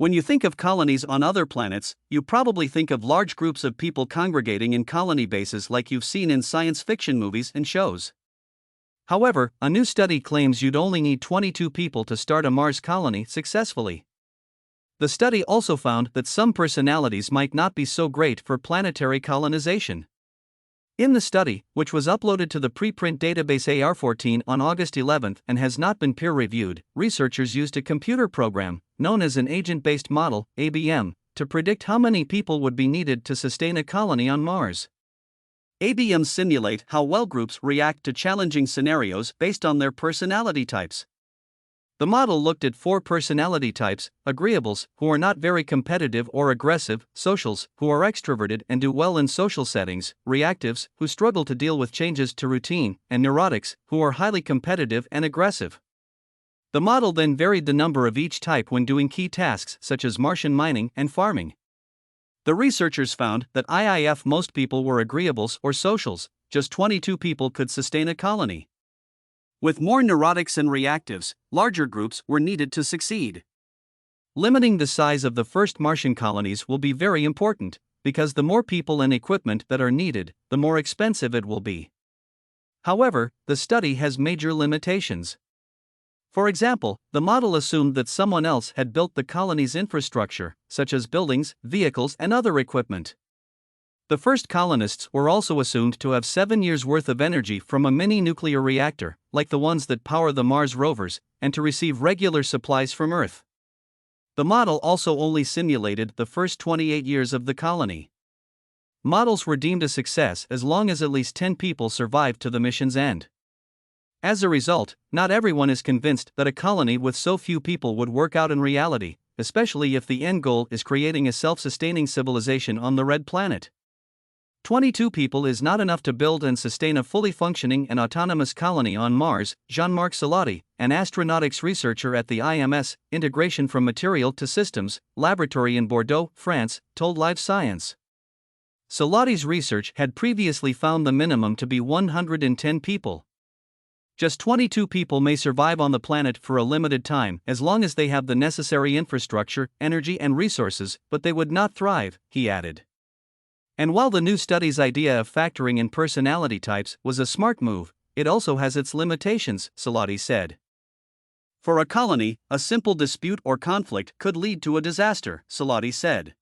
When you think of colonies on other planets, you probably think of large groups of people congregating in colony bases like you've seen in science fiction movies and shows. However, a new study claims you'd only need 22 people to start a Mars colony successfully. The study also found that some personalities might not be so great for planetary colonization. In the study, which was uploaded to the preprint database AR14 on August 11 and has not been peer-reviewed, researchers used a computer program, known as an agent-based model, ABM, to predict how many people would be needed to sustain a colony on Mars. ABMs simulate how well groups react to challenging scenarios based on their personality types. The model looked at 4 personality types: agreeables, who are not very competitive or aggressive; socials, who are extroverted and do well in social settings; reactives, who struggle to deal with changes to routine; and neurotics, who are highly competitive and aggressive. The model then varied the number of each type when doing key tasks such as Martian mining and farming. The researchers found that if most people were agreeables or socials, just 22 people could sustain a colony. With more neurotics and reactives, larger groups were needed to succeed. Limiting the size of the first Martian colonies will be very important, because the more people and equipment that are needed, the more expensive it will be. However, the study has major limitations. For example, the model assumed that someone else had built the colony's infrastructure, such as buildings, vehicles, and other equipment. The first colonists were also assumed to have 7 years' worth of energy from a mini-nuclear reactor, like the ones that power the Mars rovers, and to receive regular supplies from Earth. The model also only simulated the first 28 years of the colony. Models were deemed a success as long as at least 10 people survived to the mission's end. As a result, not everyone is convinced that a colony with so few people would work out in reality, especially if the end goal is creating a self-sustaining civilization on the Red Planet. 22 people is not enough to build and sustain a fully functioning and autonomous colony on Mars, Jean-Marc Salati, an astronautics researcher at the IMS, Integration from Material to Systems, laboratory in Bordeaux, France, told Live Science. Salati's research had previously found the minimum to be 110 people. Just 22 people may survive on the planet for a limited time as long as they have the necessary infrastructure, energy, and resources, but they would not thrive, he added. And while the new study's idea of factoring in personality types was a smart move, it also has its limitations, Salati said. For a colony, a simple dispute or conflict could lead to a disaster, Salati said.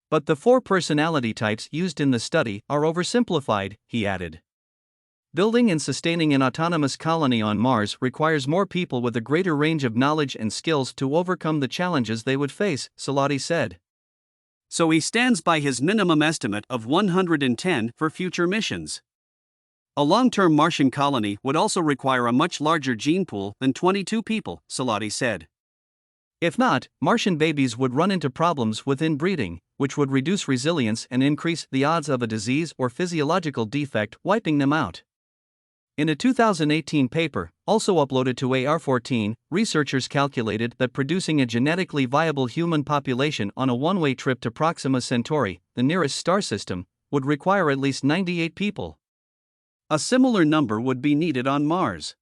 But the 4 personality types used in the study are oversimplified, he added. Building and sustaining an autonomous colony on Mars requires more people with a greater range of knowledge and skills to overcome the challenges they would face, Salati said. So he stands by his minimum estimate of 110 for future missions. A long-term Martian colony would also require a much larger gene pool than 22 people, Salati said. If not, Martian babies would run into problems with inbreeding, which would reduce resilience and increase the odds of a disease or physiological defect wiping them out. In a 2018 paper, also uploaded to AR14, researchers calculated that producing a genetically viable human population on a one-way trip to Proxima Centauri, the nearest star system, would require at least 98 people. A similar number would be needed on Mars.